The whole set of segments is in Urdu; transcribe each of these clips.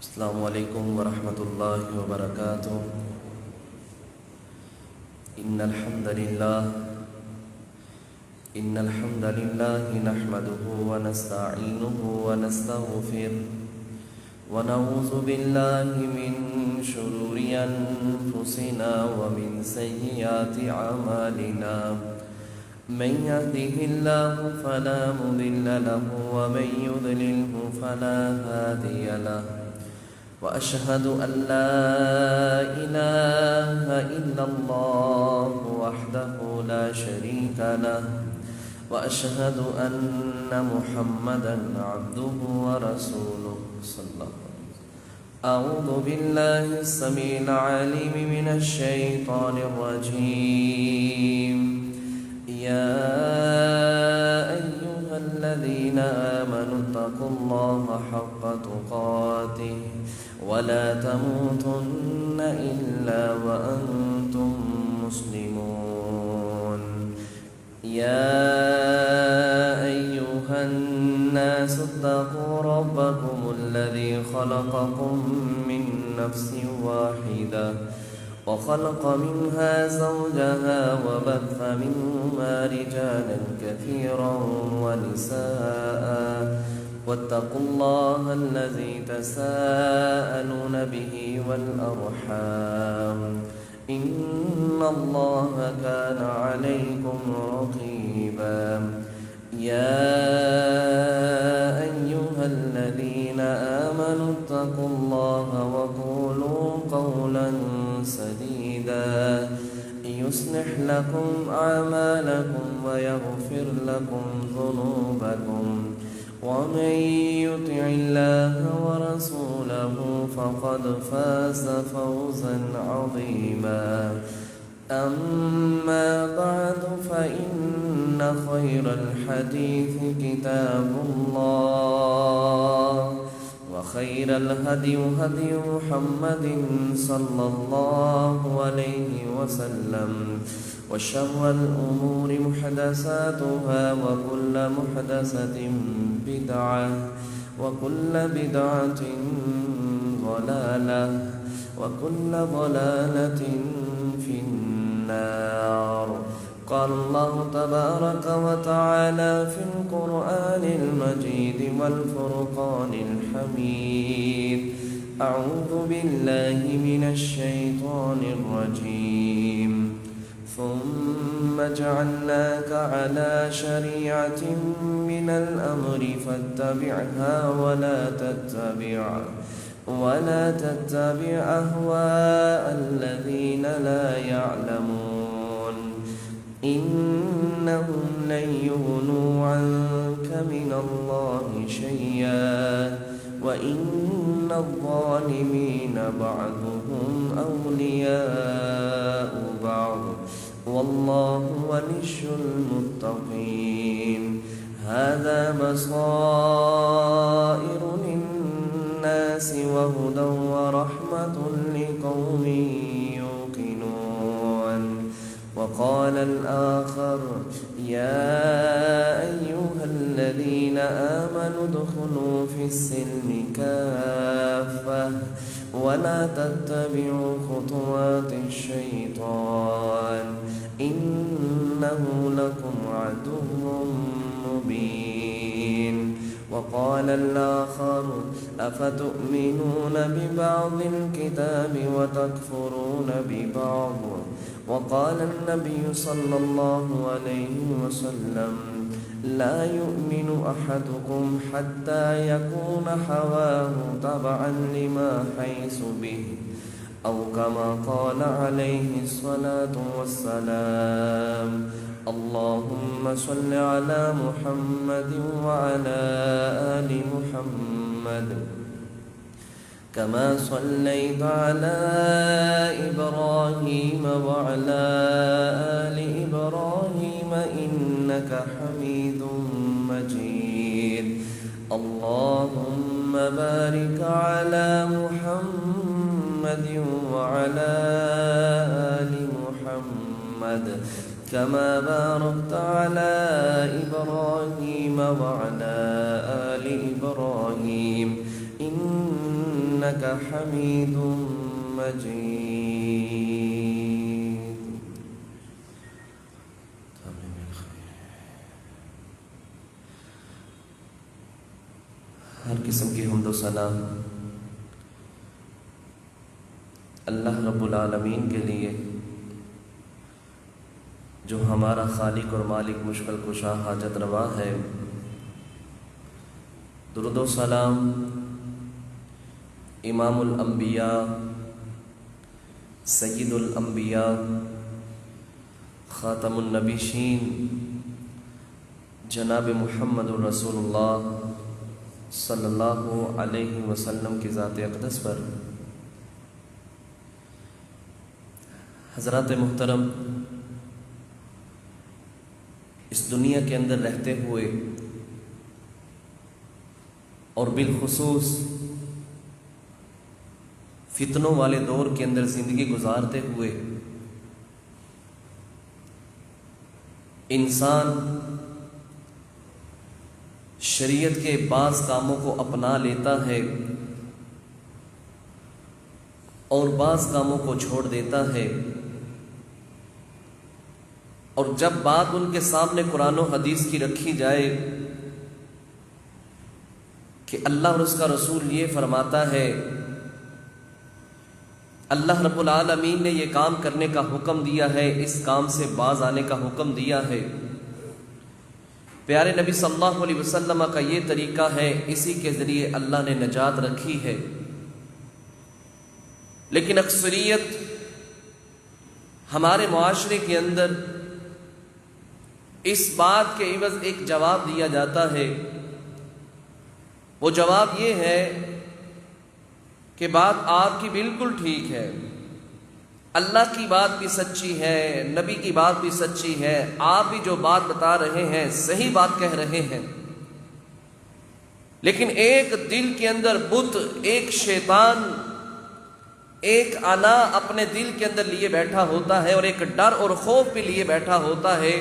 السلام علیکم ورحمۃ اللہ وبرکاتہ۔ ان الحمد للہ نحمده ونستعینه ونستغفره ونعوذ باللہ من شرور انفسنا ومن سیئات اعمالنا، من يهده الله فلا مضل له ومن يضلله فلا هادي له، وأشهد أن لا إله إلا الله وحده لا شريك له، وأشهد أن محمدا عبده ورسوله صلى الله عليه وسلم۔ أعوذ بالله السميع العليم من الشيطان الرجيم۔ يا أيها الذين آمنوا اتقوا الله حق تقاته ولا تموتن إلا وأنتم مسلمون۔ يا أيها الناس اتقوا ربكم الذي خلقكم من نفس واحدة وخلق منها زوجها وبث منهما رجالا كثيرا ونساء، واتقوا الله الذي تساءلون به والأرحام، إن الله كان عليكم رقيبا۔ يا أيها الذين آمنوا اتقوا الله وقولوا قولا سديدا يصلح لكم أعمالكم ويغفر لكم ذنوبكم، ومن يطع الله ورسوله فقد فاز فوزا عظيما۔ أما بعد فإن خير الحديث كتاب الله، وخير الهدي هدي محمد صلى الله عليه وسلم، وشر الأمور محدثاتها، وكل محدثة بدعة، وكل بدعة ضلالة، وكل ضلالة في النار۔ قال الله تبارك وتعالى في القرآن المجيد والفرقان الحميد: أعوذ بالله من الشيطان الرجيم، ثم جعلناك على شريعة من الأمر فاتبعها ولا تتبع أهواء الذين لا يعلمون، إنهم لن يغنوا عنك من الله شيئا، وإن الظالمين بعضهم أولياء بعض، والله ولي المتقين۔ هذا بصائر للناس وهدى ورحمة لقوم يوقنون۔ وقال الآخر: يا أيها الذين آمنوا ادخلوا في السلم كافة ولا تتبعوا خطوات الشيطان، إنه لكم عدو مبين۔ وقال الآخر: أفتؤمنون ببعض الكتاب وتكفرون ببعض؟ وقال النبي صلى الله عليه وسلم: لا يؤمن أحدكم حتى يكون هواه تبعا لما حيث به، أو كما قال عليه الصلاة والسلام۔ اللهم صل على محمد وعلى آل محمد كما صليت على إبراهيم وعلى آل إبراهيم إنك حميد مجيد۔ اللهم بارك على محمد وعلى آل محمد كما باركت على إبراهيم وعلى آل إبراهيم إنك إنك حميد مجيد. ہر قسم کی حمد و ثنا اللہ رب العالمین کے لیے، جو ہمارا خالق اور مالک، مشکل کشا، حاجت روا ہے۔ درود و سلام امام الانبیاء، سید الانبیاء، خاتم النبیین، جناب محمد رسول اللہ صلی اللہ علیہ وسلم کی ذات اقدس پر۔ حضرات محترم، اس دنیا کے اندر رہتے ہوئے اور بالخصوص فتنوں والے دور کے اندر زندگی گزارتے ہوئے انسان شریعت کے بعض کاموں کو اپنا لیتا ہے اور بعض کاموں کو چھوڑ دیتا ہے، اور جب بات ان کے سامنے قرآن و حدیث کی رکھی جائے کہ اللہ اور اس کا رسول یہ فرماتا ہے، اللہ رب العالمین نے یہ کام کرنے کا حکم دیا ہے، اس کام سے باز آنے کا حکم دیا ہے، پیارے نبی صلی اللہ علیہ وسلم کا یہ طریقہ ہے، اسی کے ذریعے اللہ نے نجات رکھی ہے، لیکن اکثریت ہمارے معاشرے کے اندر اس بات کے عوض ایک جواب دیا جاتا ہے۔ وہ جواب یہ ہے کہ بات آپ کی بالکل ٹھیک ہے، اللہ کی بات بھی سچی ہے، نبی کی بات بھی سچی ہے، آپ بھی جو بات بتا رہے ہیں صحیح بات کہہ رہے ہیں، لیکن ایک دل کے اندر بت، ایک شیطان، ایک انا اپنے دل کے اندر لیے بیٹھا ہوتا ہے، اور ایک ڈر اور خوف بھی لیے بیٹھا ہوتا ہے۔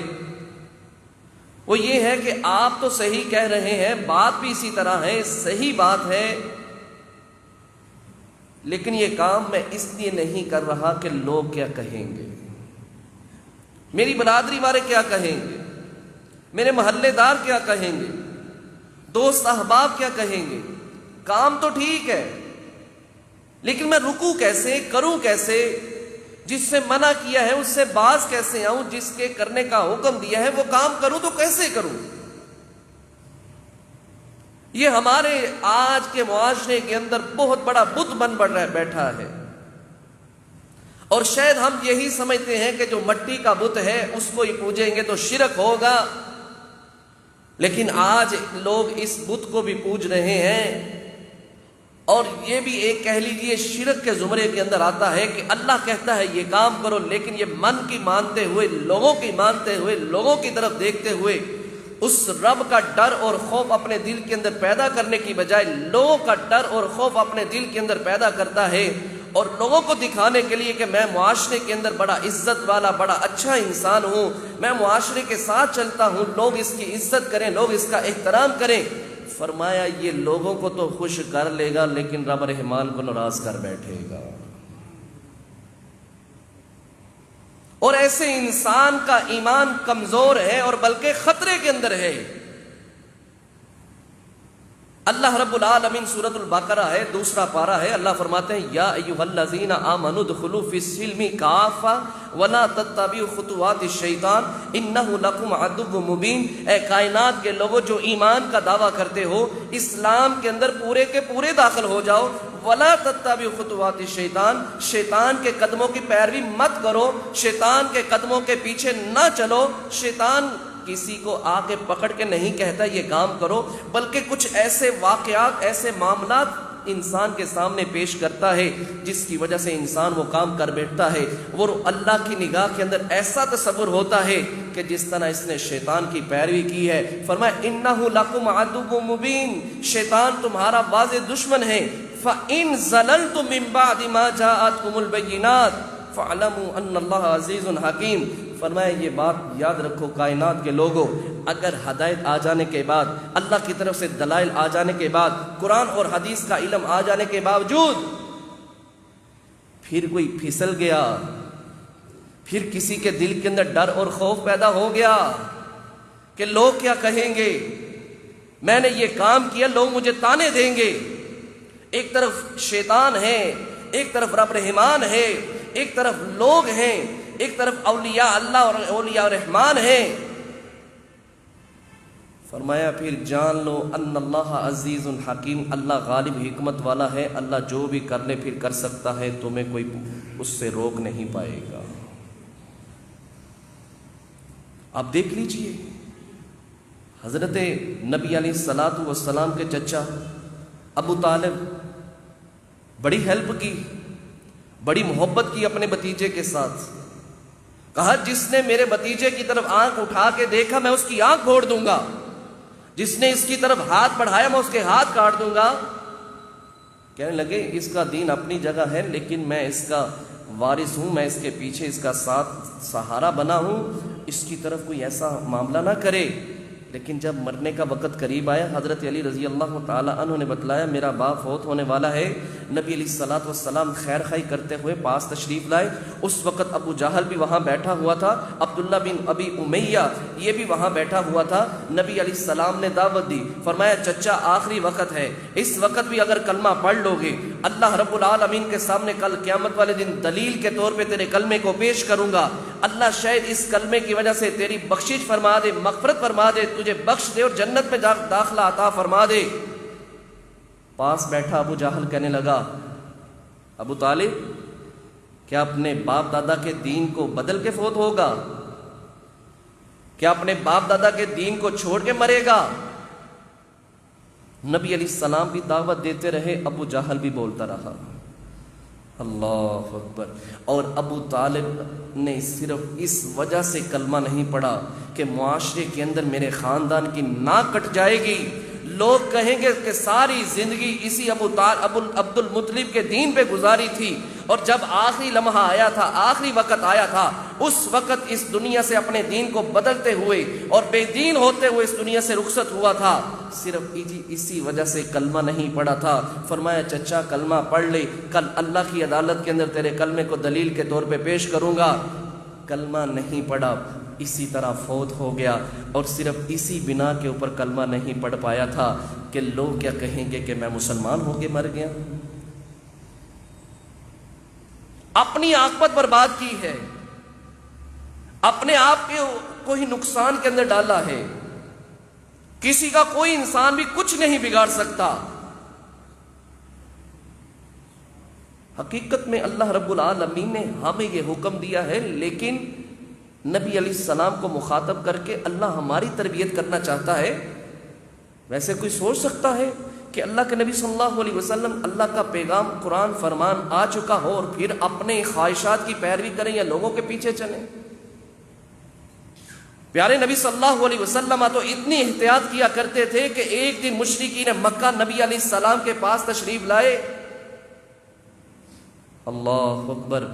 وہ یہ ہے کہ آپ تو صحیح کہہ رہے ہیں، بات بھی اسی طرح ہے، صحیح بات ہے، لیکن یہ کام میں اس لیے نہیں کر رہا کہ لوگ کیا کہیں گے، میری برادری والے کیا کہیں گے، میرے محلے دار کیا کہیں گے، دوست احباب کیا کہیں گے۔ کام تو ٹھیک ہے، لیکن میں رکوں کیسے، کروں کیسے، جس سے منع کیا ہے اس سے باز کیسے آؤں، جس کے کرنے کا حکم دیا ہے وہ کام کروں تو کیسے کروں۔ یہ ہمارے آج کے معاشرے کے اندر بہت بڑا بت بن بیٹھا ہے، اور شاید ہم یہی سمجھتے ہیں کہ جو مٹی کا بت ہے اس کو ہی پوجیں گے تو شرک ہوگا، لیکن آج لوگ اس بت کو بھی پوج رہے ہیں، اور یہ بھی ایک کہہ لیجئے شرک کے زمرے کے اندر آتا ہے کہ اللہ کہتا ہے یہ کام کرو، لیکن یہ من کی مانتے ہوئے، لوگوں کی مانتے ہوئے، لوگوں کی طرف دیکھتے ہوئے اس رب کا ڈر اور خوف اپنے دل کے اندر پیدا کرنے کی بجائے لوگوں کا ڈر اور خوف اپنے دل کے اندر پیدا کرتا ہے، اور لوگوں کو دکھانے کے لیے کہ میں معاشرے کے اندر بڑا عزت والا، بڑا اچھا انسان ہوں، میں معاشرے کے ساتھ چلتا ہوں، لوگ اس کی عزت کریں، لوگ اس کا احترام کریں۔ فرمایا یہ لوگوں کو تو خوش کر لے گا، لیکن رب رحمان کو ناراض کر بیٹھے گا، اور ایسے انسان کا ایمان کمزور ہے اور بلکہ خطرے کے اندر ہے۔ اللہ رب العالمین سورۃ البقرہ ہے، دوسرا پارہ ہے، اللہ فرماتے ہیں یا ایھا الذین آمنوا ادخلوا فی السلم کافۃ ولا تتبعوا خطوات الشیطان انہ لکم عدو مبین۔ اے کائنات کے لوگوں جو ایمان کا دعویٰ کرتے ہو، اسلام کے اندر پورے کے پورے داخل ہو جاؤ، ولا تتبعوا خطوات الشیطان، شیطان کے قدموں کی پیروی مت کرو، شیطان کے قدموں کے پیچھے نہ چلو۔ شیطان کسی کو آ کے پکڑ کے نہیں کہتا یہ کام کرو، بلکہ کچھ ایسے واقعات، ایسے معاملات انسان کے سامنے پیش کرتا ہے جس کی وجہ سے انسان وہ کام کر بیٹھتا ہے۔ وہ اللہ کی نگاہ کے اندر ایسا تصور ہوتا ہے کہ جس طرح اس نے شیطان کی پیروی کی ہے۔ فرمایا انہ لکم عدو مبین، شیطان تمہارا واضح دشمن ہے۔ فَإِن زَلَلْتُم مِّن بَعْدِ مَا جَاءَتْكُمُ الْبَيِّنَاتُ فَاعْلَمُوا أَنَّ اللَّهَ عَزِيزٌ حَكِيمٌ۔ فرمایا یہ بات یاد رکھو کائنات کے لوگوں، اگر ہدایت آ جانے کے بعد، اللہ کی طرف سے دلائل آ جانے کے بعد، قرآن اور حدیث کا علم آ جانے کے باوجود پھر کوئی پھسل گیا، پھر کسی کے دل کے اندر ڈر اور خوف پیدا ہو گیا کہ لوگ کیا کہیں گے، میں نے یہ کام کیا، لوگ مجھے تانے دیں گے. ایک طرف شیطان ہے، ایک طرف رب رحمان ہے، ایک طرف لوگ ہیں، ایک طرف اولیاء اللہ اور اولیاء رحمان ہیں. فرمایا پھر جان لو ان اللہ عزیز حکیم، اللہ غالب حکمت والا ہے، اللہ جو بھی کر لے پھر کر سکتا ہے، تمہیں کوئی اس سے روک نہیں پائے گا. آپ دیکھ لیجئے حضرت نبی علیہ الصلاۃ والسلام کے چچا ابو طالب بڑی ہیلپ کی، بڑی محبت کی اپنے بھتیجے کے ساتھ. کہا جس نے میرے بھتیجے کی طرف آنکھ اٹھا کے دیکھا میں اس کی آنکھ پھوڑ دوں گا، جس نے اس کی طرف ہاتھ بڑھایا میں اس کے ہاتھ کاٹ دوں گا. کہنے لگے اس کا دین اپنی جگہ ہے لیکن میں اس کا وارث ہوں، میں اس کے پیچھے اس کا ساتھ سہارا بنا ہوں، اس کی طرف کوئی ایسا معاملہ نہ کرے. لیکن جب مرنے کا وقت قریب آیا، حضرت علی رضی اللہ تعالی عنہ نے بتلایا میرا باپ فوت ہونے والا ہے. نبی علیہ الصلوۃ والسلام خیر خواہی کرتے ہوئے پاس تشریف لائے. اس وقت ابو جہل بھی وہاں بیٹھا ہوا تھا، عبداللہ بن ابی امیہ یہ بھی وہاں بیٹھا ہوا تھا. نبی علیہ السلام نے دعوت دی، فرمایا چچا آخری وقت ہے، اس وقت بھی اگر کلمہ پڑھ لو گے اللہ رب العالمین کے سامنے کل قیامت والے دن دلیل کے طور پہ تیرے کلمے کو پیش کروں گا. اللہ شاید اس کلمے کی وجہ سے تیری بخشش فرما دے، مغفرت فرما دے، تجھے بخش دے اور جنت میں داخلہ عطا فرما دے. پاس بیٹھا ابو جہل کہنے لگا ابو طالب کیا اپنے باپ دادا کے دین کو بدل کے فوت ہوگا؟ کیا اپنے باپ دادا کے دین کو چھوڑ کے مرے گا؟ نبی علیہ السلام بھی دعوت دیتے رہے، ابو جہل بھی بولتا رہا. اللہ اکبر. اور ابو طالب نے صرف اس وجہ سے کلمہ نہیں پڑھا کہ معاشرے کے اندر میرے خاندان کی ناک کٹ جائے گی، لوگ کہیں گے کہ ساری زندگی اسی عبد المطلب کے دین پہ گزاری تھی، اور جب آخری لمحہ آیا تھا، آخری وقت آیا تھا، اس وقت اس دنیا سے اپنے دین کو بدلتے ہوئے اور بے دین ہوتے ہوئے اس دنیا سے رخصت ہوا تھا، صرف اسی وجہ سے کلمہ نہیں پڑھا تھا. فرمایا چچا کلمہ پڑھ لے، کل اللہ کی عدالت کے اندر تیرے کلمے کو دلیل کے طور پہ پیش کروں گا. کلمہ نہیں پڑھا، اسی طرح فوت ہو گیا. اور صرف اسی بنا کے اوپر کلمہ نہیں پڑھ پایا تھا کہ لوگ کیا کہیں گے کہ میں مسلمان ہو کے مر گیا. اپنی عاقبت برباد کی ہے، اپنے آپ کو ہی نقصان کے اندر ڈالا ہے. کسی کا کوئی انسان بھی کچھ نہیں بگاڑ سکتا. حقیقت میں اللہ رب العالمین نے ہمیں یہ حکم دیا ہے، لیکن نبی علیہ السلام کو مخاطب کر کے اللہ ہماری تربیت کرنا چاہتا ہے. ویسے کوئی سوچ سکتا ہے کہ اللہ کے نبی صلی اللہ علیہ وسلم اللہ کا پیغام قرآن فرمان آ چکا ہو اور پھر اپنے خواہشات کی پیروی کریں یا لوگوں کے پیچھے چلیں؟ پیارے نبی صلی اللہ علیہ وسلم تو اتنی احتیاط کیا کرتے تھے کہ ایک دن مشرکین مکہ نبی علیہ السلام کے پاس تشریف لائے، اللہ اکبر،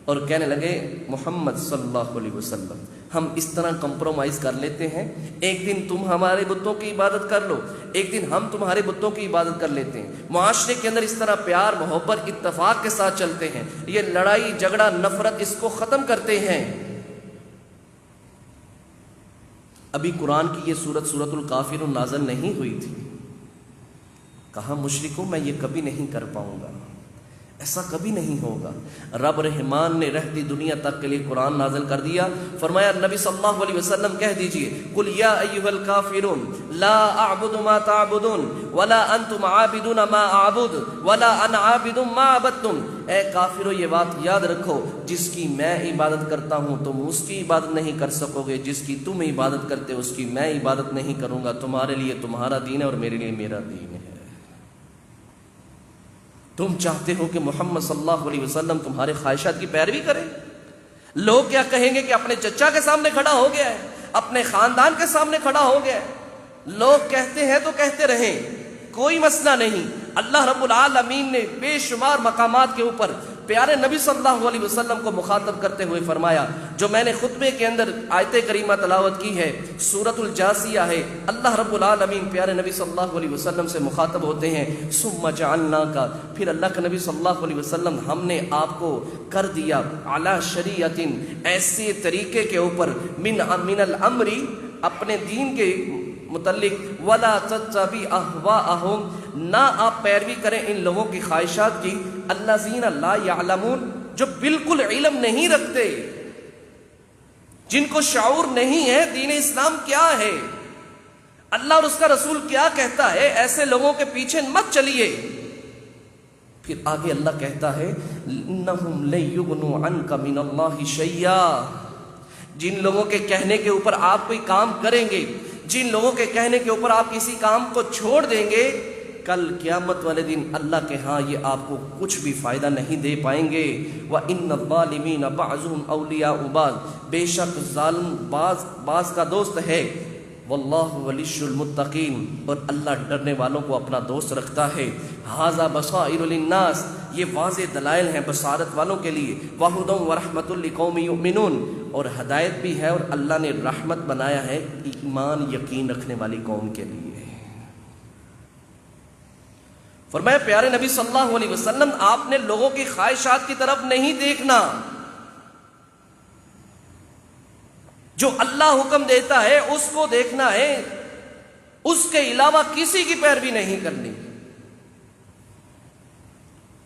اور کہنے لگے محمد صلی اللہ علیہ وسلم ہم اس طرح کمپرومائز کر لیتے ہیں، ایک دن تم ہمارے بتوں کی عبادت کر لو، ایک دن ہم تمہارے بتوں کی عبادت کر لیتے ہیں. معاشرے کے اندر اس طرح پیار محبت اتفاق کے ساتھ چلتے ہیں. یہ لڑائی جھگڑا نفرت اس کو ختم کرتے ہیں. ابھی قرآن کی یہ سورت الکافرون نازل نہیں ہوئی تھی. کہا مشرکوں میں یہ کبھی نہیں کر پاؤں گا، ایسا کبھی نہیں ہوگا. رب رحمان نے رہتی دنیا تک کے لیے قرآن نازل کر دیا. فرمایا نبی صلی اللہ علیہ وسلم کہہ دیجئے قل یا ایھا الکافرون لا اعبد ما تعبدون ولا انتم عابدون ما اعبد ولا انا عابد ما عبدتم. اے کافرو یہ بات یاد رکھو، جس کی میں عبادت کرتا ہوں تم اس کی عبادت نہیں کر سکو گے، جس کی تم عبادت کرتے اس کی میں عبادت نہیں کروں گا. تمہارے لیے تمہارا دین ہے اور میرے لیے میرا دین ہے. تم چاہتے ہو کہ محمد صلی اللہ علیہ وسلم تمہارے خواہشات کی پیروی کرے؟ لوگ کیا کہیں گے کہ اپنے چچا کے سامنے کھڑا ہو گیا ہے، اپنے خاندان کے سامنے کھڑا ہو گیا ہے. لوگ کہتے ہیں تو کہتے رہیں، کوئی مسئلہ نہیں. اللہ رب العالمین نے بے شمار مقامات کے اوپر پیارے نبی صلی اللہ علیہ وسلم کو مخاطب کرتے ہوئے فرمایا، جو میں نے خطبے کے اندر آیت کریمہ تلاوت کی ہے، سورۃ الجاثیہ ہے، اللہ رب العالمین پیارے نبی صلی اللہ علیہ وسلم سے مخاطب ہوتے ہیں، ثم جعلناک، پھر اللہ کے نبی صلی اللہ علیہ وسلم ہم نے آپ کو کر دیا، علی شریعت، ایسے طریقے کے اوپر، من الامر، اپنے دین کے متعلق، ولا تتبع اہواءہم، نہ آپ پیروی کریں ان لوگوں کی خواہشات کی، الذین لا یعلمون، جو بالکل علم نہیں رکھتے، جن کو شعور نہیں ہے دین اسلام کیا ہے، اللہ اور اس کا رسول کیا کہتا ہے، ایسے لوگوں کے پیچھے مت چلیے۔ پھر آگے اللہ کہتا ہے، انہم لن یغنوا عنک من اللہ شیئا، جن لوگوں کے کہنے کے اوپر آپ کوئی کام کریں گے، جن لوگوں کے کہنے کے اوپر آپ کسی کام کو چھوڑ دیں گے، کل قیامت والے دن اللہ کے ہاں یہ آپ کو کچھ بھی فائدہ نہیں دے پائیں گے۔ وَإِنَّ الظَّالِمِينَ بَعْضُهُمْ أَوْلِيَاءُ بَعْضٍ، بے شک ظالم بعض کا دوست ہے، وَاللَّهُ وَلِيُّ الْمُتَّقِينَ، اور اللہ ڈرنے والوں کو اپنا دوست رکھتا ہے۔ هَذَا بَصَائِرُ لِلنَّاسِ، یہ واضح دلائل ہیں بصارت والوں کے لیے، وَهُدًى وَرَحْمَةٌ لِقَوْمٍ يُؤْمِنُونَ، اور ہدایت بھی ہے اور اللہ نے رحمت بنایا ہے ایمان یقین رکھنے والی قوم کے لیے۔ فرمایا پیارے نبی صلی اللہ علیہ وسلم، آپ نے لوگوں کی خواہشات کی طرف نہیں دیکھنا، جو اللہ حکم دیتا ہے اس کو دیکھنا ہے، اس کے علاوہ کسی کی پیروی نہیں کرنی۔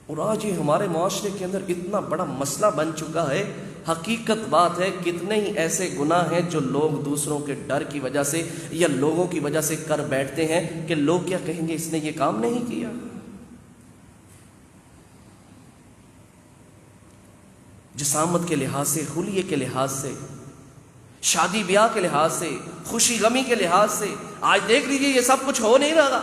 اور آج یہ ہمارے معاشرے کے اندر اتنا بڑا مسئلہ بن چکا ہے، حقیقت بات ہے کتنے ہی ایسے گناہ ہیں جو لوگ دوسروں کے ڈر کی وجہ سے یا لوگوں کی وجہ سے کر بیٹھتے ہیں کہ لوگ کیا کہیں گے، اس نے یہ کام نہیں کیا۔ جسامت کے لحاظ سے، خلیے کے لحاظ سے، شادی بیاہ کے لحاظ سے، خوشی غمی کے لحاظ سے، آج دیکھ لیجئے یہ سب کچھ ہو نہیں رہا۔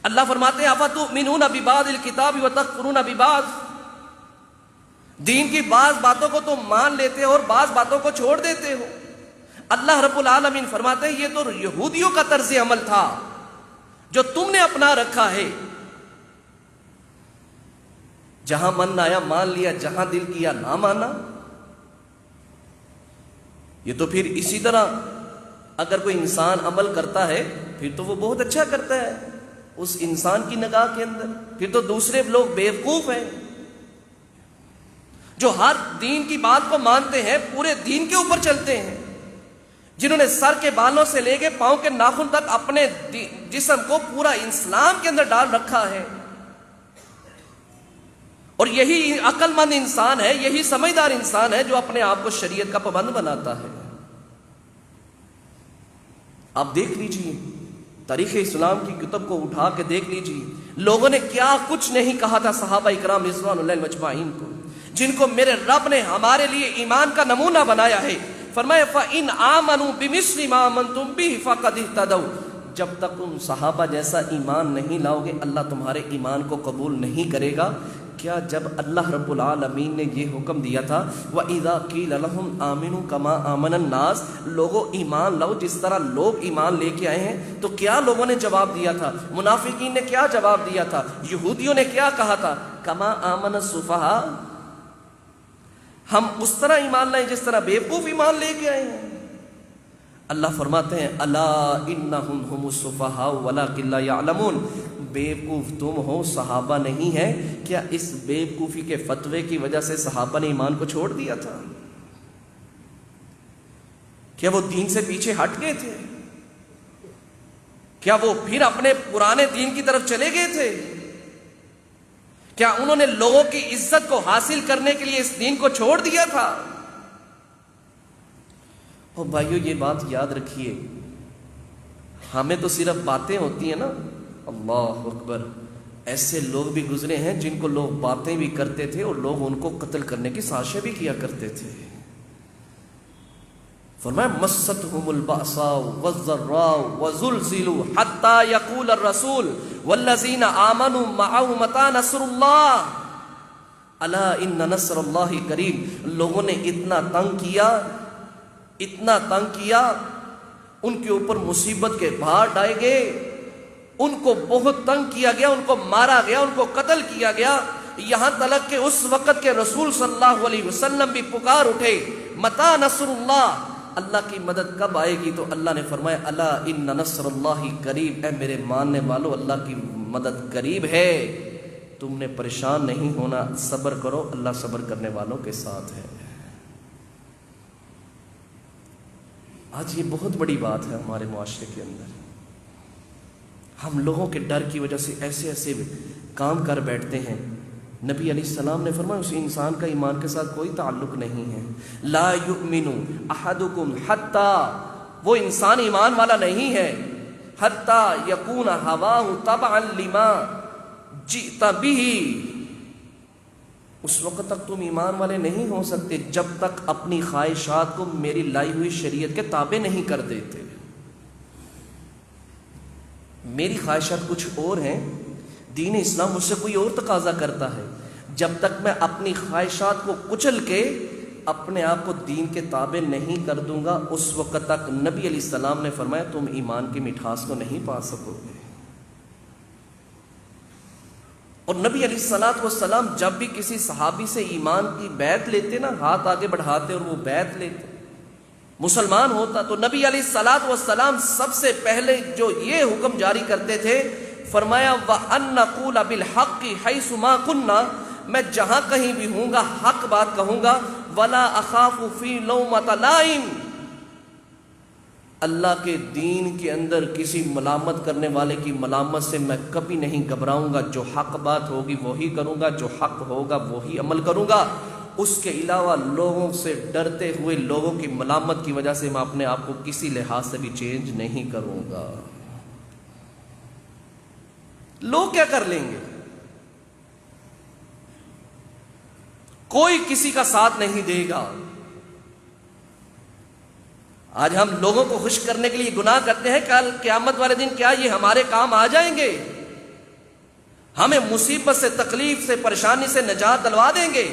اللہ فرماتے ہیں افتؤمنون ببعض الکتاب وتکفرون ببعض، دین کی بعض باتوں کو تم مان لیتے ہو اور بعض باتوں کو چھوڑ دیتے ہو۔ اللہ رب العالمین فرماتے ہیں یہ تو یہودیوں کا طرز عمل تھا جو تم نے اپنا رکھا ہے، جہاں من آیا مان لیا، جہاں دل کیا نہ مانا۔ یہ تو پھر اسی طرح اگر کوئی انسان عمل کرتا ہے پھر تو وہ بہت اچھا کرتا ہے اس انسان کی نگاہ کے اندر، پھر تو دوسرے لوگ بیوقوف ہیں جو ہر دین کی بات کو مانتے ہیں، پورے دین کے اوپر چلتے ہیں، جنہوں نے سر کے بالوں سے لے کے پاؤں کے ناخن تک اپنے جسم کو پورا اسلام کے اندر ڈال رکھا ہے۔ اور یہی عقل مند انسان ہے، یہی سمجھدار انسان ہے جو اپنے آپ کو شریعت کا پابند بناتا ہے۔ آپ دیکھ لیجئے تاریخ اسلام کی کتب کو اٹھا کے دیکھ لیجئے، لوگوں نے کیا کچھ نہیں کہا تھا صحابہ اکرام رضوان اللہ مجمعین کو، جن کو میرے رب نے ہمارے لیے ایمان کا نمونہ بنایا ہے۔ فرمایا فَإِنْ آمَنُوا بِمِثْلِ مَا آمَنْتُمْ بِهِ فَقَدِ اهْتَدَوْا، جب تک تم صحابہ جیسا ایمان نہیں لاؤ گے اللہ تمہارے ایمان کو قبول نہیں کرے گا۔ کیا جب اللہ رب العالمین نے یہ حکم دیا تھا وَإِذَا قِيلَ لَهُمْ آمِنُوا كَمَا آمَنَ النَّاسِ، لوگوں ایمان لاؤ جس طرح لوگ ایمان لے کے آئے ہیں، تو کیا لوگوں نے جواب دیا تھا؟ منافقین نے کیا جواب دیا تھا؟ یہودیوں نے کیا کہا تھا؟ کما آمن السفہاء، ہم اس طرح ایمان لائیں جس طرح بیوقوف ایمان لے کے آئے ہیں۔ اللہ فرماتے ہیں الا انہم هم السفہاء ولکن لا یعلمون، بیوقوف تم ہو صحابہ نہیں ہے۔ کیا اس بیوقوفی کے فتوے کی وجہ سے صحابہ نے ایمان کو چھوڑ دیا تھا؟ کیا وہ دین سے پیچھے ہٹ گئے تھے؟ کیا وہ پھر اپنے پرانے دین کی طرف چلے گئے تھے؟ کیا انہوں نے لوگوں کی عزت کو حاصل کرنے کے لیے اس دین کو چھوڑ دیا تھا؟ اور بھائیو یہ بات یاد رکھیے، ہمیں تو صرف باتیں ہوتی ہیں نا، اللہ اکبر، ایسے لوگ بھی گزرے ہیں جن کو لوگ باتیں بھی کرتے تھے اور لوگ ان کو قتل کرنے کی سازشیں بھی کیا کرتے تھے۔ فرمایا مستهم البأساء والضراء وزلزلوا حتى يقول الرسول والذين آمنوا معه متى نصر الله الا ان نصر الله قریب۔ لوگوں نے اتنا تنگ کیا، ان کے اوپر مصیبت کے بھار ڈائے گئے، ان کو بہت تنگ کیا گیا، ان کو مارا گیا، ان کو قتل کیا گیا۔ یہاں تلک کہ اس وقت کے رسول صلی اللہ علیہ وسلم بھی پکار اٹھے متا نصر اللہ، اللہ کی مدد کب آئے گی؟ تو اللہ نے فرمایا الا ان نصر اللہ قریب، اے میرے ماننے والو اللہ کی مدد قریب ہے، تم نے پریشان نہیں ہونا، صبر کرو، اللہ صبر کرنے والوں کے ساتھ ہے۔ آج یہ بہت بڑی بات ہے ہمارے معاشرے کے اندر، ہم لوگوں کے ڈر کی وجہ سے ایسے ایسے کام کر بیٹھتے ہیں۔ نبی علیہ السلام نے فرمایا اس انسان کا ایمان کے ساتھ کوئی تعلق نہیں ہے، لا یؤمن احدکم حتی، وہ انسان ایمان والا نہیں ہے حتی یکون ہواہ تبعا لما جئت بہ، اس وقت تک تم ایمان والے نہیں ہو سکتے جب تک اپنی خواہشات کو میری لائی ہوئی شریعت کے تابع نہیں کر دیتے۔ میری خواہشات کچھ اور ہیں، دین اسلام مجھ سے کوئی اور تقاضا کرتا ہے، جب تک میں اپنی خواہشات کو کچل کے اپنے آپ کو دین کے تابع نہیں کر دوں گا، اس وقت تک نبی علیہ السلام نے فرمایا تم ایمان کی مٹھاس کو نہیں پا سکو گے۔ اور نبی علیہ السلام جب بھی کسی صحابی سے ایمان کی بیعت لیتے نا، ہاتھ آگے بڑھاتے اور وہ بیعت لیتے، مسلمان ہوتا، تو نبی علیہ السلام سب سے پہلے جو یہ حکم جاری کرتے تھے، فرمایا وَأَن نَقُولَ بِالْحَقِّ حَيْثُ مَا كُنَّا، میں جہاں کہیں بھی ہوں گا حق بات کہوں گا، وَلَا أَخَافُ فِي لَوْمَةَ لَائِمٍ، اللہ کے دین کے اندر کسی ملامت کرنے والے کی ملامت سے میں کبھی نہیں گھبراؤں گا، جو حق بات ہوگی وہی کروں گا، جو حق ہوگا وہی عمل کروں گا، اس کے علاوہ لوگوں سے ڈرتے ہوئے لوگوں کی ملامت کی وجہ سے میں اپنے آپ کو کسی لحاظ سے بھی چینج نہیں کروں گا۔ لوگ کیا کر لیں گے؟ کوئی کسی کا ساتھ نہیں دے گا۔ آج ہم لوگوں کو خوش کرنے کے لیے گناہ کرتے ہیں، کل قیامت والے دن کیا یہ ہمارے کام آ جائیں گے؟ ہمیں مصیبت سے، تکلیف سے، پریشانی سے نجات دلوا دیں گے؟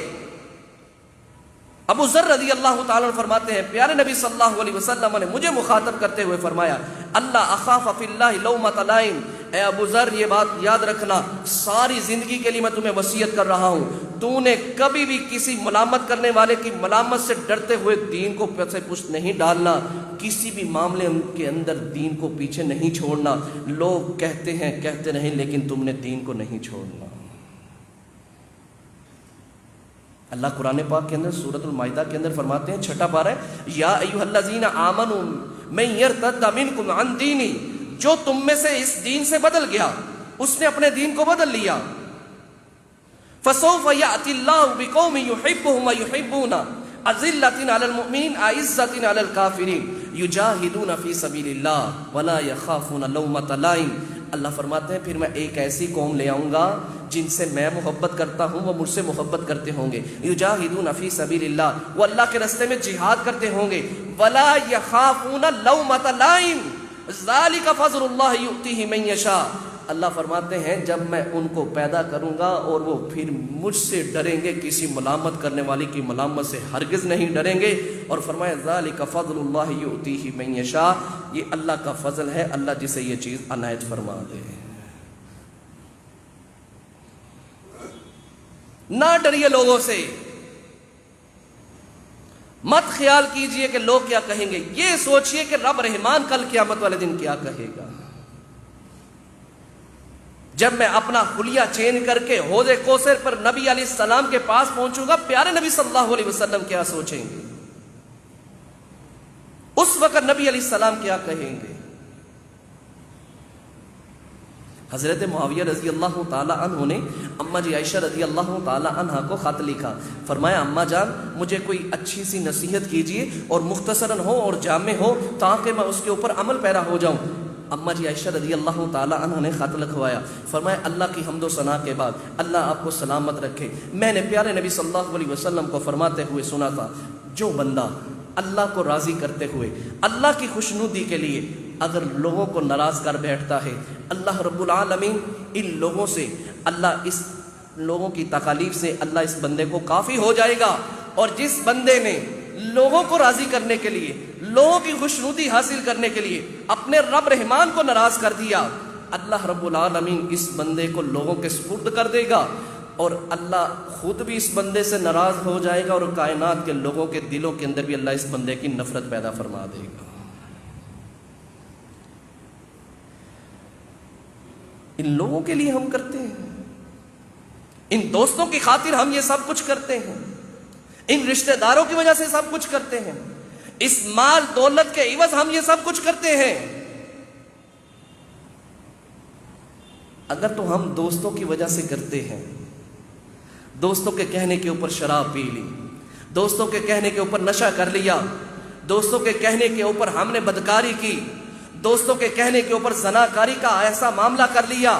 ابو ذر رضی اللہ تعالیٰ عنہ فرماتے ہیں پیارے نبی صلی اللہ علیہ وسلم نے مجھے مخاطب کرتے ہوئے فرمایا اللہ اخاف فی اللہ لومۃ لائم، اے ابو ذر یہ بات یاد رکھنا، ساری زندگی کے لیے میں تمہیں وصیت کر رہا ہوں، تو نے کبھی بھی کسی ملامت کرنے والے کی ملامت سے ڈرتے ہوئے دین کو پیچھے پشت نہیں ڈالنا، کسی بھی معاملے کے اندر دین کو پیچھے نہیں چھوڑنا۔ لوگ کہتے ہیں کہتے نہیں، لیکن تم نے دین کو نہیں چھوڑنا۔ اللہ قرآن پاک کے اندر سورۃ المائدہ کے اندر فرماتے ہیں، چھٹا پارہ ہے، یا ایھا الذین آمنوا من یرتد منکم عن دینی، جو تم میں سے اس دین سے بدل گیا، اس نے اپنے دین کو بدل لیا، فسوف یأتی اللہ بقوم یحبهم ویحبون اذلۃ علی المؤمنین اعزۃ علی الکافرین یجاہدون فی سبیل اللہ ولا یخافون لومۃ لائم۔ اللہ فرماتے ہیں پھر میں ایک ایسی قوم لے آؤں گا جن سے میں محبت کرتا ہوں، وہ مجھ سے محبت کرتے ہوں گے، یجاہدون فی سبیل اللہ، وہ اللہ کے راستے میں جہاد کرتے ہوں گے، ولا یخافون لومۃ لائم ذالک فضل اللہ یؤتیہ من یشاء۔ اللہ فرماتے ہیں جب میں ان کو پیدا کروں گا اور وہ پھر مجھ سے ڈریں گے، کسی ملامت کرنے والی کی ملامت سے ہرگز نہیں ڈریں گے، اور فرمایا ذالک فضل اللہ یؤتیہ من یشاء، یہ اللہ کا فضل ہے، اللہ جسے یہ چیز عنایت فرما دے۔ نہ ڈریے لوگوں سے، مت خیال کیجئے کہ لوگ کیا کہیں گے، یہ سوچئے کہ رب رحمان کل قیامت والے دن کیا کہے گا۔ جب میں اپنا خلیہ چینج کر کے حوض کوثر پر نبی علیہ السلام کے پاس پہنچوں گا، پیارے نبی صلی اللہ علیہ وسلم کیا سوچیں گے، اس وقت نبی علیہ السلام کیا کہیں گے۔ حضرت معاویہ رضی اللہ تعالی عنہ نے اماں جی عائشہ رضی اللہ تعالی عنہ کو خط لکھا، فرمایا اماں جان مجھے کوئی اچھی سی نصیحت کیجیے اور مختصراً ہو اور جامع ہو تاکہ میں اس کے اوپر عمل پیرا ہو جاؤں۔ اماں جی عائشہ رضی اللہ تعالی عنہ نے خط لکھوایا، فرمایا اللہ کی حمد و ثنا کے بعد اللہ آپ کو سلامت رکھے، میں نے پیارے نبی صلی اللہ علیہ وسلم کو فرماتے ہوئے سنا تھا، جو بندہ اللہ کو راضی کرتے ہوئے اللہ کی خوشنودی کے لیے اگر لوگوں کو ناراض کر بیٹھتا ہے، اللہ رب العالمین ان لوگوں سے، اللہ اس لوگوں کی تکالیف سے اللہ اس بندے کو کافی ہو جائے گا۔ اور جس بندے نے لوگوں کو راضی کرنے کے لیے، لوگوں کی خوشنودی حاصل کرنے کے لیے اپنے رب رحمان کو ناراض کر دیا، اللہ رب العالمین اس بندے کو لوگوں کے سپرد کر دے گا، اور اللہ خود بھی اس بندے سے ناراض ہو جائے گا اور کائنات کے لوگوں کے دلوں کے اندر بھی اللہ اس بندے کی نفرت پیدا فرما دے گا۔ ان لوگوں کے لیے ہم کرتے ہیں، ان دوستوں کی خاطر ہم یہ سب کچھ کرتے ہیں، ان رشتہ داروں کی وجہ سے سب کچھ کرتے ہیں، اس مال دولت کے عوض ہم یہ سب کچھ کرتے ہیں۔ اگر تو ہم دوستوں کی وجہ سے کرتے ہیں، دوستوں کے کہنے کے اوپر شراب پی لی، دوستوں کے کہنے کے اوپر نشہ کر لیا، دوستوں کے کہنے کے اوپر ہم نے بدکاری کی، دوستوں کے کہنے کے اوپر زناکاری کا ایسا معاملہ کر لیا،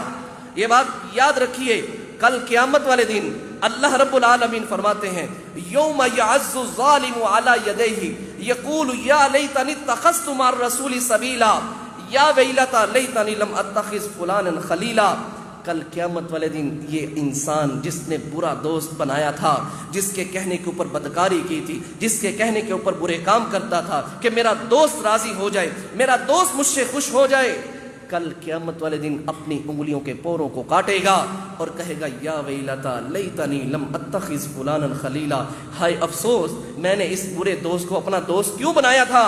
یہ بات یاد رکھیے، کل قیامت والے دن اللہ رب العالمین فرماتے ہیں یوم یعز الظالم علی یدیہ یقول یا لیتنی اتخذت مع الرسول سبیلا یا ویلتا لیتنی لم اتخذ فلانا خلیلا۔ کل قیامت والے دن یہ انسان جس نے برا دوست بنایا تھا، جس کے کہنے کے اوپر بدکاری کی تھی، جس کے کہنے کے اوپر برے کام کرتا تھا کہ میرا دوست راضی ہو جائے، میرا دوست مجھ سے خوش ہو جائے، کل قیامت والے دن اپنی انگلیوں کے پوروں کو کاٹے گا اور کہے گا یا ویلتا لیتنی لم اتخذ فلانا خلیلا، ہائے افسوس میں نے اس برے دوست کو اپنا دوست کیوں بنایا تھا،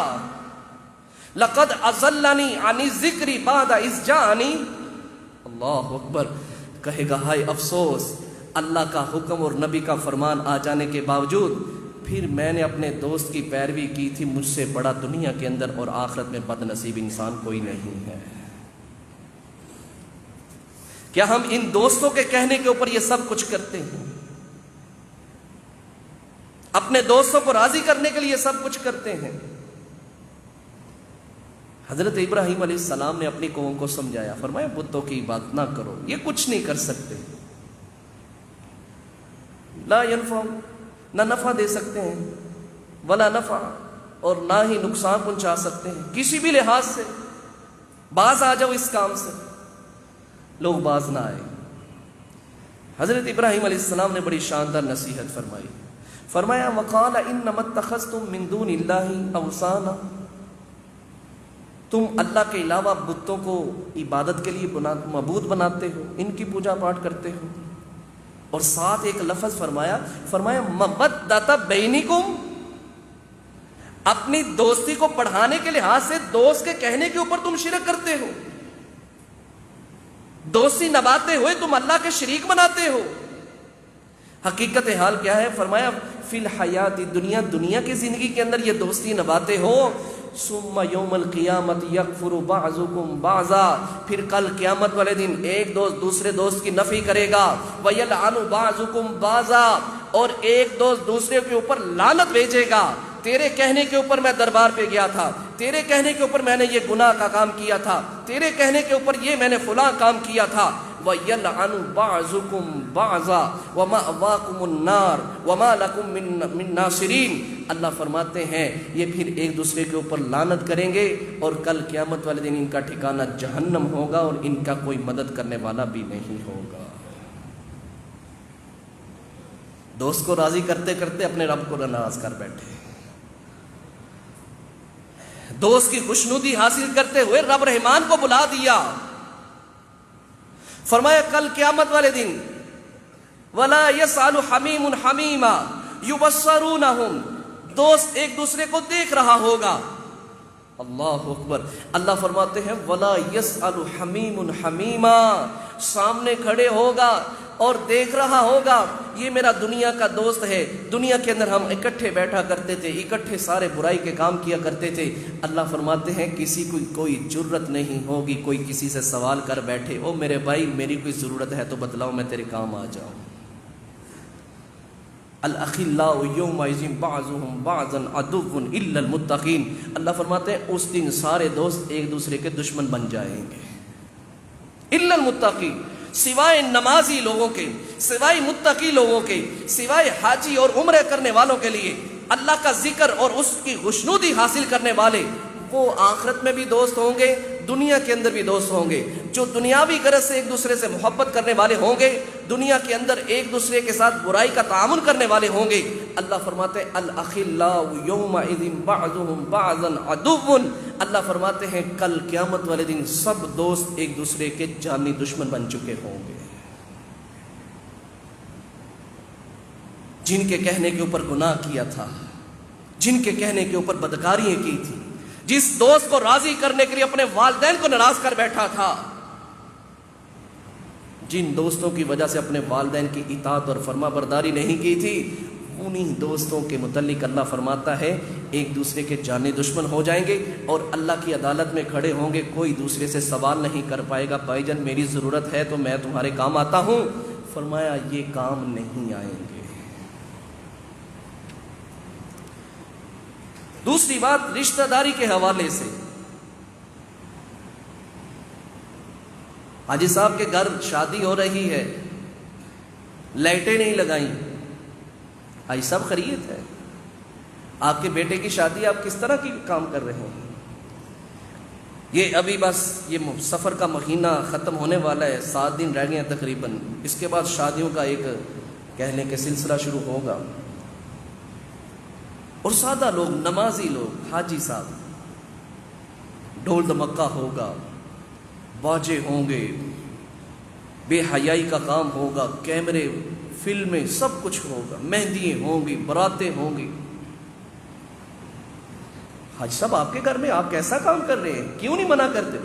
لقد اضلنی عن الذکر بعد اذ جاءنی، اللہ اکبر، کہے گا ہائے افسوس اللہ کا حکم اور نبی کا فرمان آ جانے کے باوجود پھر میں نے اپنے دوست کی پیروی کی تھی، مجھ سے بڑا دنیا کے اندر اور آخرت میں بد نصیب انسان کوئی نہیں ہے۔ کیا ہم ان دوستوں کے کہنے کے اوپر یہ سب کچھ کرتے ہیں؟ اپنے دوستوں کو راضی کرنے کے لیے سب کچھ کرتے ہیں؟ حضرت ابراہیم علیہ السلام نے اپنی قوم کو سمجھایا، فرمایا بتوں کی بات نہ کرو، یہ کچھ نہیں کر سکتے، لا ينفع، نہ نفع دے سکتے ہیں، ولا نفع، اور نہ ہی نقصان پہنچا سکتے ہیں، کسی بھی لحاظ سے باز آ جاؤ اس کام سے، لوگ باز نہ آئے۔ حضرت ابراہیم علیہ السلام نے بڑی شاندار نصیحت فرمائی، فرمایا وقال انما اتخذتم من دون اللہ اوثانا، تم اللہ کے علاوہ بتوں کو عبادت کے لیے معبود بناتے ہو، ان کی پوجا پاٹ کرتے ہو، اور ساتھ ایک لفظ فرمایا مودۃ بینکم، اپنی دوستی کو بڑھانے کے لحاظ سے دوست کے کہنے کے اوپر تم شرک کرتے ہو، دوستی نبھاتے ہوئے تم اللہ کے شریک بناتے ہو۔ حقیقت حال کیا ہے؟ فرمایا فی الحیات دنیا، دنیا کی زندگی کے اندر یہ دوستی نبھاتے ہو، ثم یوم القیامت یکفر بعضکم بعضا، پھر کل قیامت والے دن ایک دوست دوسرے دوست کی نفی کرے گا، ویلعن بعضکم بعضا، اور ایک دوست دوسرے کے اوپر لعنت بھیجے گا، تیرے کہنے کے اوپر میں دربار پہ گیا تھا، تیرے کہنے کے اوپر میں نے یہ گناہ کا کام کیا تھا، تیرے کہنے کے اوپر یہ میں نے فلاں کام کیا تھا، وَيَلْعَنُ بَعْضُكُمْ بَعْضًا وَمَأْوَاكُمُ النَّارُ وَمَا لَكُمْ مِن نَاصِرِينَ۔ اللہ فرماتے ہیں یہ پھر ایک دوسرے کے اوپر لعنت کریں گے اور کل قیامت والے دن ان کا ٹھکانہ جہنم ہوگا اور ان کا کوئی مدد کرنے والا بھی نہیں ہوگا۔ دوست کو راضی کرتے کرتے اپنے رب کو ناراض کر بیٹھے، دوست کی خوشنودی حاصل کرتے ہوئے رب رحمان کو بلا دیا۔ فرمایا کل قیامت والے دن وَلَا يَسْأَلُ حَمِيمٌ حَمِيمًا يُبَصَّرُونَهُمْ، دوست ایک دوسرے کو دیکھ رہا ہوگا، اللہ اکبر، اللہ فرماتے ہیں وَلَا يَسْأَلُ حَمِيمٌ حَمِيمًا، سامنے کھڑے ہوگا اور دیکھ رہا ہوگا، یہ میرا دنیا کا دوست ہے، دنیا کے اندر ہم اکٹھے بیٹھا کرتے تھے، اکٹھے سارے برائی کے کام کیا کرتے تھے۔ اللہ فرماتے ہیں کسی کو کوئی جرت نہیں ہوگی کوئی کسی سے سوال کر بیٹھے، او میرے بھائی میری کوئی ضرورت ہے تو بتلاؤ میں تیرے کام آ جاؤں۔ الاخلاء یومئذ بعضهم بعضا عدو الا المتقین، اللہ فرماتے ہیں اس دن سارے دوست ایک دوسرے کے دشمن بن جائیں گے، الا المتقین، سوائے نمازی لوگوں کے، سوائے متقی لوگوں کے، سوائے حاجی اور عمرے کرنے والوں کے لیے، اللہ کا ذکر اور اس کی خوشنودی حاصل کرنے والے، وہ آخرت میں بھی دوست ہوں گے، دنیا کے اندر بھی دوست ہوں گے۔ جو دنیاوی غرض سے ایک دوسرے سے محبت کرنے والے ہوں گے، دنیا کے اندر ایک دوسرے کے ساتھ برائی کا تعاون کرنے والے ہوں گے، اللہ فرماتے ہیں الاخلاء یومئذ بعضهم بعضا عدو، اللہ فرماتے ہیں کل قیامت والے دن سب دوست ایک دوسرے کے جانی دشمن بن چکے ہوں گے۔ جن کے کہنے کے اوپر گناہ کیا تھا، جن کے کہنے کے اوپر بدکاریاں کی تھی، جس دوست کو راضی کرنے کے لیے اپنے والدین کو ناراض کر بیٹھا تھا، جن دوستوں کی وجہ سے اپنے والدین کی اطاعت اور فرما برداری نہیں کی تھی، انہی دوستوں کے متعلق اللہ فرماتا ہے ایک دوسرے کے جانی دشمن ہو جائیں گے اور اللہ کی عدالت میں کھڑے ہوں گے، کوئی دوسرے سے سوال نہیں کر پائے گا بھائی جان میری ضرورت ہے تو میں تمہارے کام آتا ہوں، فرمایا یہ کام نہیں آئیں گے۔ دوسری بات رشتہ داری کے حوالے سے، حاجی صاحب کے گھر شادی ہو رہی ہے، لائٹیں نہیں لگائیں، حاجی صاحب خیریت ہے؟ آپ کے بیٹے کی شادی آپ کس طرح کی کام کر رہے ہیں؟ یہ ابھی بس یہ سفر کا مہینہ ختم ہونے والا ہے، 7 دن رہ گئے ہیں تقریباً، اس کے بعد شادیوں کا ایک کہنے کے سلسلہ شروع ہوگا، اور سادہ لوگ، نمازی لوگ، حاجی صاحب، ڈھول دھمکہ ہوگا، باجے ہوں گے، بے حیائی کا کام ہوگا، کیمرے، فلمیں، سب کچھ ہوگا، مہندیاں ہوں گی، براتیں ہوں گی۔ حاجی صاحب آپ کے گھر میں آپ کیسا کام کر رہے ہیں، کیوں نہیں منع کرتے؟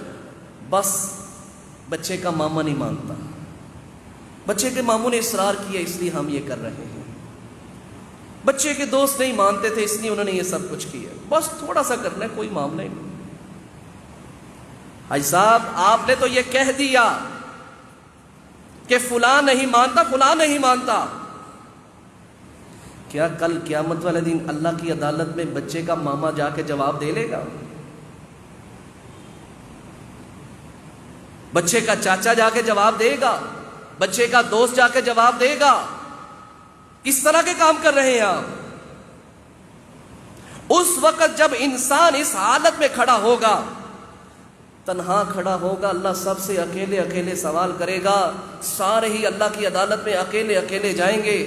بس بچے کا ماما نہیں مانتا، بچے کے ماموں نے اصرار کیا اس لیے ہم یہ کر رہے ہیں، بچے کے دوست نہیں مانتے تھے اس لیے انہوں نے یہ سب کچھ کیا، بس تھوڑا سا کرنا ہے، کوئی معاملہ ہی نہیں۔ حاجی صاحب آپ نے تو یہ کہہ دیا کہ فلاں نہیں مانتا، فلاں نہیں مانتا، کیا کل قیامت والے دن اللہ کی عدالت میں بچے کا ماما جا کے جواب دے لے گا؟ بچے کا چاچا جا کے جواب دے گا؟ بچے کا دوست جا کے جواب دے گا؟ کس طرح کے کام کر رہے ہیں آپ؟ اس وقت جب انسان اس حالت میں کھڑا ہوگا، تنہا کھڑا ہوگا، اللہ سب سے اکیلے اکیلے سوال کرے گا، سارے ہی اللہ کی عدالت میں اکیلے اکیلے جائیں گے،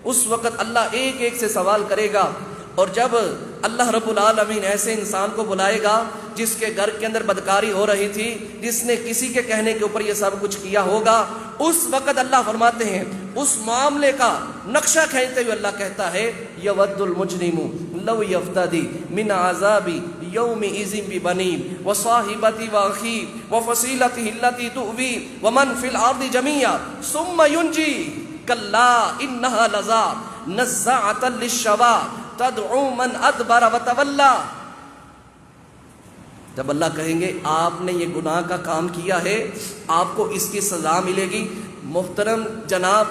اس وقت اللہ ایک ایک سے سوال کرے گا، اور جب اللہ رب العالمین ایسے انسان کو بلائے گا جس کے گھر کے اندر بدکاری ہو رہی تھی، جس نے کسی کے کہنے کے اوپر یہ سب کچھ کیا ہوگا، اس وقت اللہ فرماتے ہیں اس معاملے کا نقشہ کھینچتے ہوئے اللہ کہتا ہے یود المجرم لو یفتدی من عذاب یومئذ ببنیہ وصاحبتہ واخیہ وفصیلتہ التی تؤویہ ومن فی الارض جمیعا ثم ینجی کلا انہا لظی نزاعۃ للشوی تدعو من ادبر وتولی۔ جب اللہ کہیں گے آپ نے یہ گناہ کا کام کیا ہے، آپ کو اس کی سزا ملے گی، محترم جناب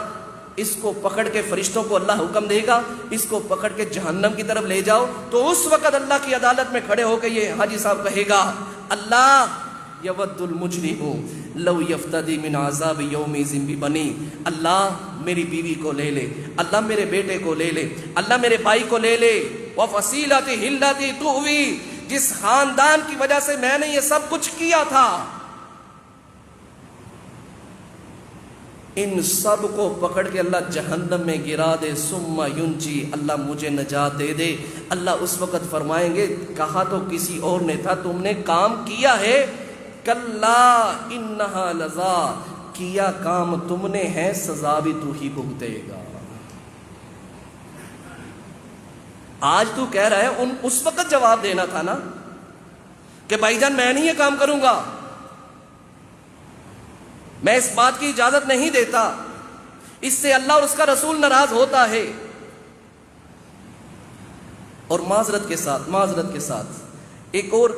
اس کو پکڑ کے فرشتوں کو اللہ حکم دے گا اس کو پکڑ کے جہنم کی طرف لے جاؤ، تو اس وقت اللہ کی عدالت میں کھڑے ہو کے یہ حاجی صاحب کہے گا اللہ یود المجرم لو یفتدی من عذاب یومئذ ببنیہ، اللہ میری بیوی کو لے لے، اللہ میرے بیٹے کو لے لے، اللہ میرے بھائی کو لے لے، وفصیلتہ التی تؤویہ، جس خاندان کی وجہ سے میں نے یہ سب کچھ کیا تھا، ان سب کو پکڑ کے اللہ جہنم میں گرا دے، ثم ینجی، اللہ مجھے نجات دے دے۔ اللہ اس وقت فرمائیں گے کہا تو کسی اور نے تھا، تم نے کام کیا ہے، کلا انہا لظی، کیا کام تم نے ہے، سزا بھی تو ہی بھگتے گا۔ آج تو کہہ رہا ہے اس وقت جواب دینا تھا نا کہ بھائی جان میں نہیں یہ کام کروں گا، میں اس بات کی اجازت نہیں دیتا، اس سے اللہ اور اس کا رسول ناراض ہوتا ہے۔ اور معذرت کے ساتھ ایک اور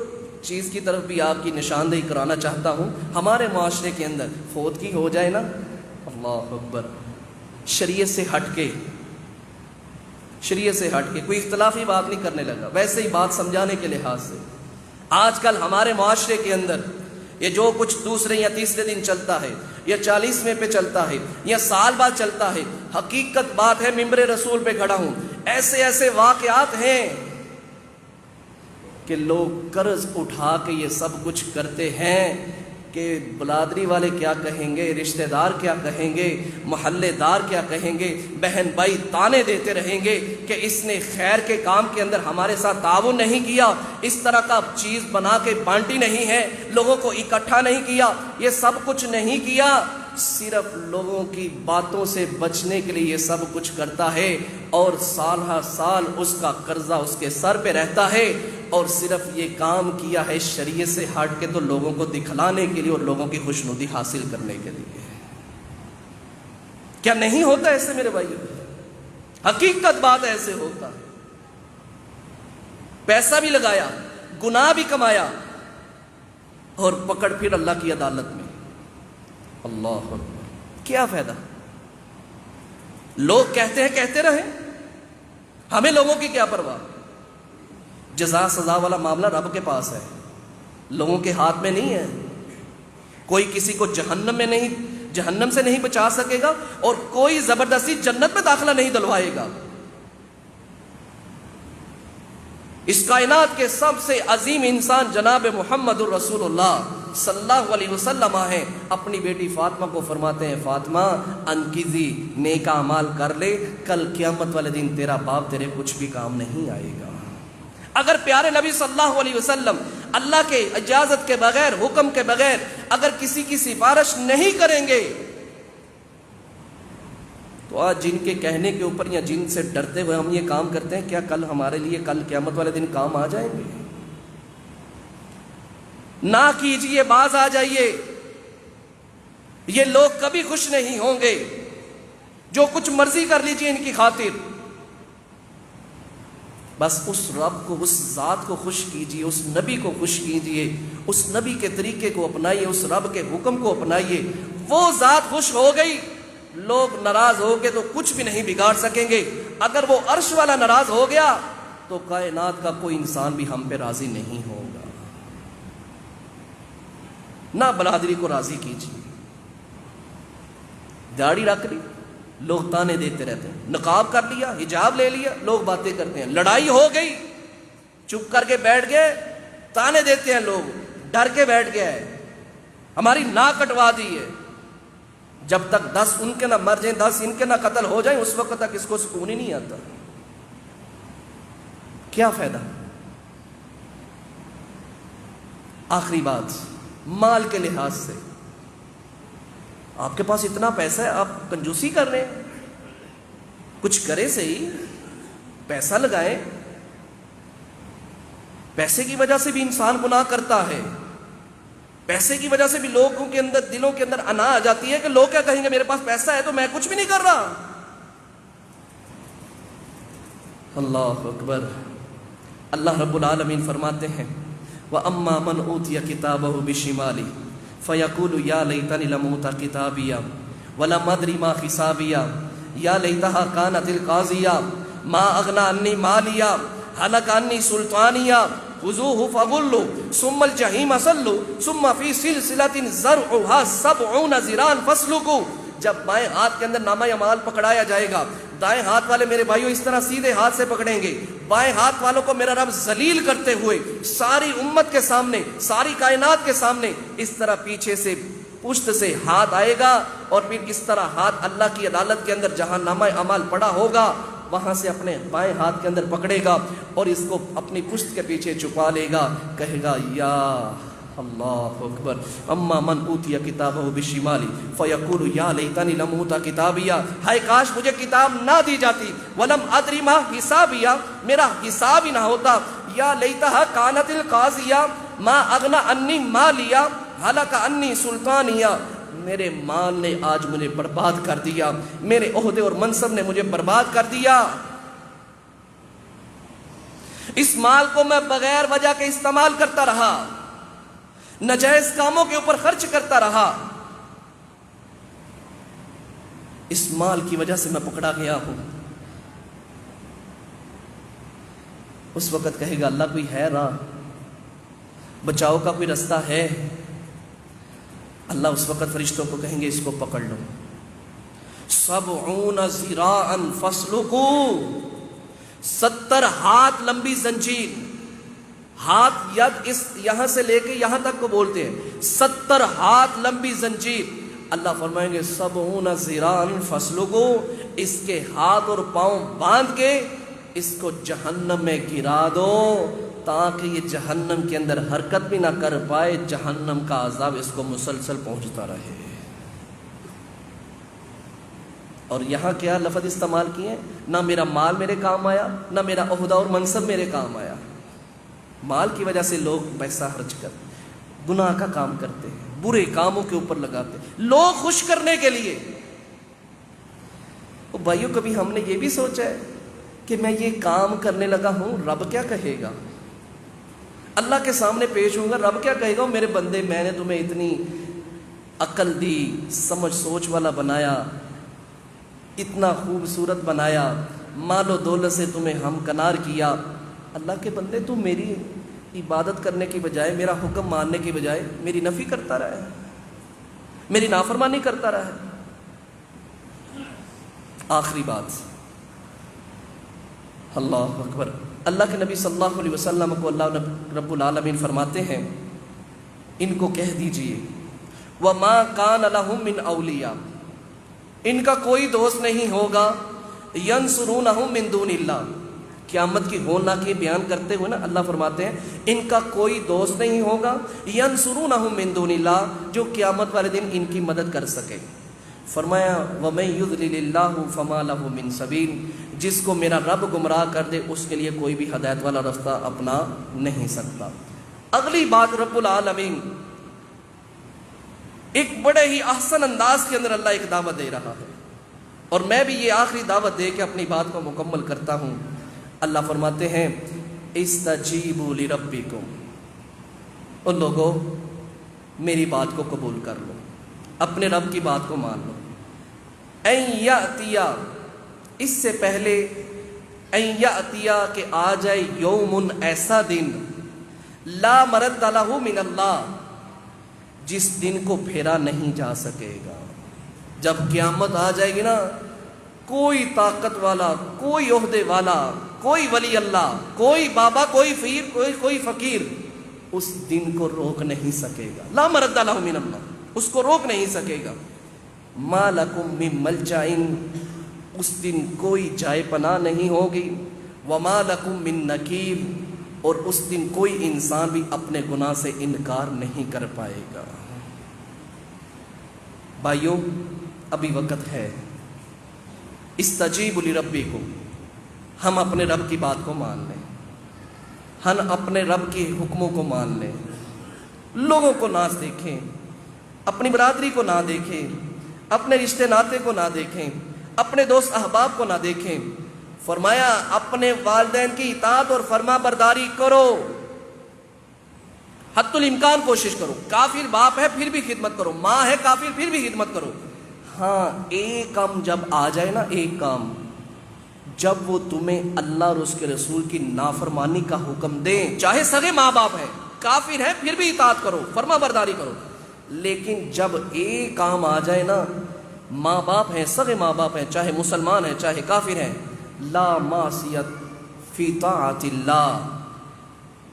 چیز کی طرف بھی آپ کی نشاندہی کرانا چاہتا ہوں۔ ہمارے معاشرے کے اندر فوتگی ہو جائے نا، اللہ اکبر، شریعت سے ہٹ کے کوئی اختلافی بات نہیں کرنے لگا، ویسے ہی بات سمجھانے کے لحاظ سے آج کل ہمارے معاشرے کے اندر یہ جو کچھ دوسرے یا تیسرے دن چلتا ہے یا 40ویں پہ چلتا ہے یا سال بعد چلتا ہے، حقیقت بات ہے، ممبر رسول پہ کھڑا ہوں، ایسے واقعات ہیں کہ لوگ قرض اٹھا کے یہ سب کچھ کرتے ہیں کہ بلادری والے کیا کہیں گے، رشتہ دار کیا کہیں گے، محلے دار کیا کہیں گے، بہن بھائی تانے دیتے رہیں گے کہ اس نے خیر کے کام کے اندر ہمارے ساتھ تعاون نہیں کیا، اس طرح کا چیز بنا کے بانٹی نہیں ہے، لوگوں کو اکٹھا نہیں کیا، یہ سب کچھ نہیں کیا۔ صرف لوگوں کی باتوں سے بچنے کے لیے یہ سب کچھ کرتا ہے، اور سال ہر سال اس کا قرضہ اس کے سر پہ رہتا ہے، اور صرف یہ کام کیا ہے شریعت سے ہٹ کے تو لوگوں کو دکھلانے کے لیے اور لوگوں کی خوشنودی حاصل کرنے کے لیے۔ کیا نہیں ہوتا ایسے میرے بھائیو؟ حقیقت بات ایسے ہوتا ہے۔ پیسہ بھی لگایا، گناہ بھی کمایا، اور پکڑ پھر اللہ کی عدالت میں۔ اللہ اکبر، کیا فائدہ؟ لوگ کہتے ہیں کہتے رہیں، ہمیں لوگوں کی کیا پرواہ؟ جزا سزا والا معاملہ رب کے پاس ہے، لوگوں کے ہاتھ میں نہیں ہے۔ کوئی کسی کو جہنم سے نہیں بچا سکے گا، اور کوئی زبردستی جنت میں داخلہ نہیں دلوائے گا۔ اس کائنات کے سب سے عظیم انسان جناب محمد الرسول اللہ صلی اللہ علیہ وسلم ہیں، اپنی بیٹی فاطمہ کو فرماتے ہیں، فاطمہ انقذی، نیک اعمال کر لے، کل قیامت والے دن تیرا باپ تیرے کچھ بھی کام نہیں آئے گا۔ اگر پیارے نبی صلی اللہ علیہ وسلم اللہ کے اجازت کے بغیر، حکم کے بغیر اگر کسی کی سفارش نہیں کریں گے، تو آج جن کے کہنے کے اوپر یا جن سے ڈرتے ہوئے ہم یہ کام کرتے ہیں، کیا کل ہمارے لیے کل قیامت والے دن کام آ جائیں گے؟ نہ کیجئے، باز آ جائیے، یہ لوگ کبھی خوش نہیں ہوں گے۔ جو کچھ مرضی کر لیجئے ان کی خاطر، بس اس رب کو، اس ذات کو خوش کیجئے، اس نبی کو خوش کیجئے، اس نبی کے طریقے کو اپنائیے، اس رب کے حکم کو اپنائیے۔ وہ ذات خوش ہو گئی، لوگ ناراض ہو گئے تو کچھ بھی نہیں بگاڑ سکیں گے۔ اگر وہ عرش والا ناراض ہو گیا تو کائنات کا کوئی انسان بھی ہم پہ راضی نہیں ہوگا۔ نہ برادری کو راضی کیجیے۔ داڑھی رکھ لی، لوگ تانے دیتے رہتے ہیں، نقاب کر لیا، حجاب لے لیا، لوگ باتیں کرتے ہیں، لڑائی ہو گئی، چپ کر کے بیٹھ گئے، تانے دیتے ہیں لوگ، ڈر کے بیٹھ گیا ہے، ہماری ناک کٹوا دی ہے۔ جب تک 10 ان کے نہ مر جائیں، 10 ان کے نہ قتل ہو جائیں، اس وقت تک اس کو سکون ہی نہیں آتا۔ کیا فائدہ؟ آخری بات، مال کے لحاظ سے آپ کے پاس اتنا پیسہ ہے، آپ کنجوسی کر رہے ہیں، کچھ کرے صحیح، پیسہ لگائیں۔ پیسے کی وجہ سے بھی انسان گناہ کرتا ہے، پیسے کی وجہ سے بھی لوگوں کے اندر، دلوں کے اندر انا آ جاتی ہے کہ لوگ کیا کہیں گے، میرے پاس پیسہ ہے تو میں کچھ بھی نہیں کر رہا۔ اللہ اکبر۔ اللہ رب العالمین فرماتے ہیں، وَأَمَّا مَنْ أُوتِيَ كِتَابَهُ بِشِمَالِهِ فَيَقُولُ يَا لَيْتَنِي لَمْ أُوتَ كِتَابِيَهْ وَلَمْ أَدْرِ مَا حِسَابِيَهْ يَا لَيْتَهَا كَانَتِ الْقَاضِيَةَ مَا أَغْنَىٰ عَنِّي مَالِيَهْ هَلَكَ عَنِّي سُلْطَانِيَهْ خُذُوهُ فَغُلُّوهُ ثُمَّ الْجَحِيمَ صَلُّوهُ ثُمَّ فِي سِلْسِلَةٍ ذَرْعُهَا 70 ذِرَاعًا فَاسْلُكُوهُ۔ جب بائیں ہاتھ کے اندر نامہ اعمال پکڑایا جائے گا، دائیں ہاتھ والے میرے بھائیوں اس طرح سیدھے ہاتھ سے پکڑیں گے، بائیں ہاتھ والوں کو میرا رب ذلیل کرتے ہوئے ساری امت کے سامنے، ساری کائنات کے سامنے اس طرح پیچھے سے، پشت سے ہاتھ آئے گا، اور پھر اس طرح ہاتھ اللہ کی عدالت کے اندر جہاں نامہ اعمال پڑا ہوگا وہاں سے اپنے بائیں ہاتھ کے اندر پکڑے گا اور اس کو اپنی پشت کے پیچھے چھپا لے گا، کہے گا یا اللہ اکبر، اما من اوتیا کتابہ بشمالی فیقول یا لیتنی لم اوتا کتابیہ، ہائے کاش مجھے کتاب نہ دی جاتی، ولم ادری ما حسابیہ، میرا حساب ہی نہ ہوتا، یا لیتہا کانت القاضیہ ما اغنی انی مالیہ ہلک انی سلطانیہ، میرے مال نے آج مجھے برباد کر دیا، میرے عہدے اور منصب نے مجھے برباد کر دیا، اس مال کو میں بغیر وجہ کے استعمال کرتا رہا، ناجائز کاموں کے اوپر خرچ کرتا رہا، اس مال کی وجہ سے میں پکڑا گیا ہوں۔ اس وقت کہے گا اللہ کوئی ہے راہ، بچاؤ کا کوئی رستہ ہے؟ اللہ اس وقت فرشتوں کو کہیں گے اس کو پکڑ لو، 70 ذراعا فاسلکوا، 70 ہاتھ لمبی زنجیر، ہاتھ ید اس یہاں سے لے کے یہاں تک کو بولتے ہیں، 70 ہاتھ لمبی زنجیر، اللہ فرمائیں گے 70 ذراعا فاسلکوا، اس کے ہاتھ اور پاؤں باندھ کے اس کو جہنم میں گرا دو تاکہ یہ جہنم کے اندر حرکت بھی نہ کر پائے، جہنم کا عذاب اس کو مسلسل پہنچتا رہے۔ اور یہاں کیا لفظ استعمال کیے ہیں؟ نہ میرا مال میرے کام آیا، نہ میرا عہدہ اور منصب میرے کام آیا۔ مال کی وجہ سے لوگ پیسہ خرچ کر گناہ کا کام کرتے ہیں، برے کاموں کے اوپر لگاتے ہیں لوگ خوش کرنے کے لیے۔ بھائیوں، کبھی ہم نے یہ بھی سوچا ہے کہ میں یہ کام کرنے لگا ہوں، رب کیا کہے گا؟ اللہ کے سامنے پیش ہوں گا، رب کیا کہے گا؟ میرے بندے، میں نے تمہیں اتنی عقل دی، سمجھ سوچ والا بنایا، اتنا خوبصورت بنایا، مال و دولت سے تمہیں ہمکنار کیا، اللہ کے بندے تم میری عبادت کرنے کی بجائے، میرا حکم ماننے کی بجائے میری نفی کرتا رہا ہے، میری نافرمانی کرتا رہا ہے۔ آخری بات، اللہ اکبر، اللہ کے نبی صلی اللہ علیہ وسلم کو اللہ رب العالمین فرماتے ہیں ان کو کہہ دیجئے وَمَا كَانَ لَهُم مِّنْ أَوْلِيَاءَ، ان کا کوئی دوست نہیں ہوگا، يَنْصُرُونَهُم مِّن دُونِ اللَّهِ، قیامت کی ہولناکی بیان کرتے ہوئے نا اللہ فرماتے ہیں ان کا کوئی دوست نہیں ہوگا، يَنْصُرُونَهُم مِّن دُونِ اللَّهِ، جو قیامت والے دن ان کی مدد کر سکے۔ فرمایا وَمَن يُضْلِلِ اللَّهُ فَمَا لَهُ مِن سَبِيلٍ، جس کو میرا رب گمراہ کر دے اس کے لیے کوئی بھی ہدایت والا رستہ اپنا نہیں سکتا۔ اگلی بات، رب العالمین ایک بڑے ہی احسن انداز کے اندر اللہ ایک دعوت دے رہا ہے، اور میں بھی یہ آخری دعوت دے کے اپنی بات کو مکمل کرتا ہوں۔ اللہ فرماتے ہیں استجیبوا لربکم، ان لوگوں میری بات کو قبول کر لو، اپنے رب کی بات کو مان لو۔ این یاتیا، اس سے پہلے این یاتیا کہ آ جائے، یوم ایسا دن، لا مرد لہ من اللہ، جس دن کو پھیرا نہیں جا سکے گا۔ جب قیامت آ جائے گی نا، کوئی طاقت والا، کوئی عہدے والا، کوئی ولی اللہ، کوئی بابا، کوئی پیر، کوئی فقیر اس دن کو روک نہیں سکے گا۔ لا مرد لہ من اللہ، اس کو روک نہیں سکے گا۔ ما لکم من ملجأ، اس دن کوئی جائے پناہ نہیں ہوگی۔ وما لکم من نکیر، اور اس دن کوئی انسان بھی اپنے گناہ سے انکار نہیں کر پائے گا۔ بھائیوں، ابھی وقت ہے، استجیبوا لربکم، ہم اپنے رب کی بات کو مان لیں، ہم اپنے رب کے حکموں کو مان لیں، لوگوں کو نہ دیکھیں، اپنی برادری کو نہ دیکھیں، اپنے رشتے ناتے کو نہ دیکھیں، اپنے دوست احباب کو نہ دیکھیں۔ فرمایا اپنے والدین کی اطاعت اور فرما برداری کرو، حتی الامکان کوشش کرو۔ کافر باپ ہے پھر بھی خدمت کرو، ماں ہے کافر پھر بھی خدمت کرو۔ ہاں، ایک کام جب آ جائے نا، ایک کام جب وہ تمہیں اللہ اور اس کے رسول کی نافرمانی کا حکم دیں، چاہے سگے ماں باپ ہیں، کافر ہیں پھر بھی اطاعت کرو، فرما برداری کرو۔ لیکن جب ایک کام آ جائے نا، ماں باپ ہیں، سگے ماں باپ ہیں، چاہے مسلمان ہیں چاہے کافر ہیں، لا معصیت فی طاعت اللہ،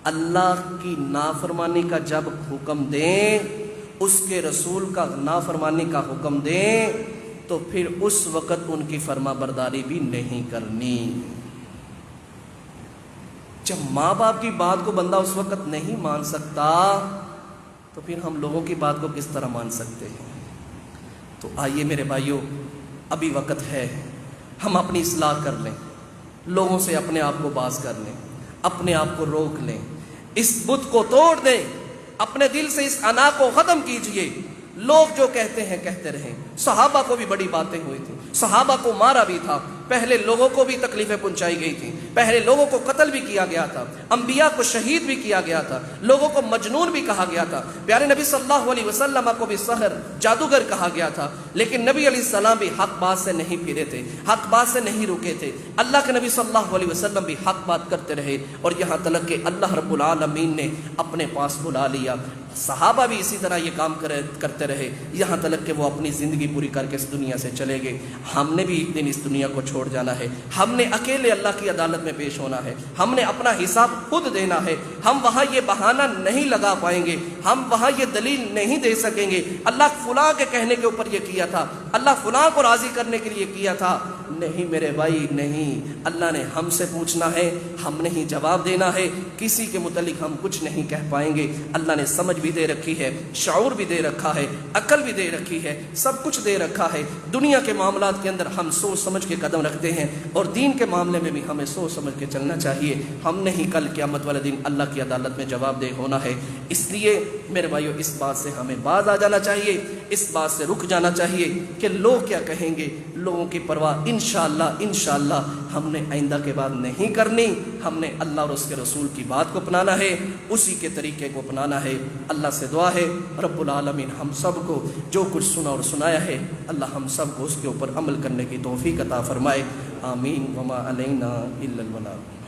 اللہ کی نافرمانی کا جب حکم دیں، اس کے رسول کا نافرمانی کا حکم دیں، تو پھر اس وقت ان کی فرما برداری بھی نہیں کرنی۔ جب ماں باپ کی بات کو بندہ اس وقت نہیں مان سکتا، تو پھر ہم لوگوں کی بات کو کس طرح مان سکتے ہیں؟ تو آئیے میرے بھائیوں، ابھی وقت ہے، ہم اپنی اصلاح کر لیں، لوگوں سے اپنے آپ کو باز کر لیں، اپنے آپ کو روک لیں، اس بت کو توڑ دیں، اپنے دل سے اس انا کو ختم کیجئے۔ لوگ جو کہتے ہیں کہتے رہیں۔ صحابہ کو بھی بڑی باتیں ہوئی تھیں، صحابہ کو مارا بھی تھا، پہلے لوگوں کو بھی تکلیفیں پہنچائی گئی تھیں، پہلے لوگوں کو قتل بھی کیا گیا تھا، انبیاء کو شہید بھی کیا گیا تھا، لوگوں کو مجنون بھی کہا گیا تھا، پیارے نبی صلی اللہ علیہ وسلم کو بھی سحر، جادوگر کہا گیا تھا، لیکن نبی علیہ السلام بھی حق بات سے نہیں پھرے تھے، حق بات سے نہیں رکے تھے۔ اللہ کے نبی صلی اللہ علیہ وسلم بھی حق بات کرتے رہے، اور یہاں تک کہ اللہ رب العالمین نے اپنے پاس بلا لیا۔ صحابہ بھی اسی طرح یہ کام کرتے رہے، یہاں تک کہ وہ اپنی زندگی پوری کر کے اس دنیا سے چلے گئے۔ ہم نے بھی ایک دن اس دنیا کو چھوڑ جانا ہے، ہم نے اکیلے اللہ کی عدالت میں پیش ہونا ہے، ہم نے اپنا حساب خود دینا ہے، ہم وہاں یہ بہانہ نہیں لگا پائیں گے، ہم وہاں یہ دلیل نہیں دے سکیں گے اللہ فلاں کے کہنے کے اوپر یہ کیا تھا، اللہ فلاں کو راضی کرنے کے لیے کیا تھا۔ نہیں میرے بھائی، نہیں، اللہ نے ہم سے پوچھنا ہے، ہم نے ہی جواب دینا ہے، کسی کے متعلق ہم کچھ نہیں کہہ پائیں گے۔ اللہ نے سمجھ بھی دے رکھی ہے، شعور بھی دے رکھا ہے، عقل بھی دے رکھی ہے، سب کچھ دے رکھا ہے۔ دنیا کے معاملات کے اندر ہم سوچ سمجھ کے قدم رکھتے ہیں، اور دین کے معاملے میں بھی ہمیں سوچ سمجھ کے چلنا چاہیے۔ ہم نے ہی کل قیامت والے دن اللہ کی عدالت میں جواب دہ ہونا ہے۔ اس لیے میرے بھائیو، اس بات سے ہمیں باز آ جانا چاہیے، اس بات سے رک جانا چاہیے کہ لوگ کیا کہیں گے۔ لوگوں کی پرواہ انشاءاللہ ہم نے آئندہ کے بعد نہیں کرنی۔ ہم نے اللہ اور اس کے رسول کی بات کو اپنانا ہے، اسی کے طریقے کو اپنانا ہے۔ اللہ سے دعا ہے رب العالمین ہم سب کو جو کچھ سنا اور سنایا ہے، اللہ ہم سب کو اس کے اوپر عمل کرنے کی توفیق عطا فرمائے۔ آمین۔ وما علینا الا البلاغ۔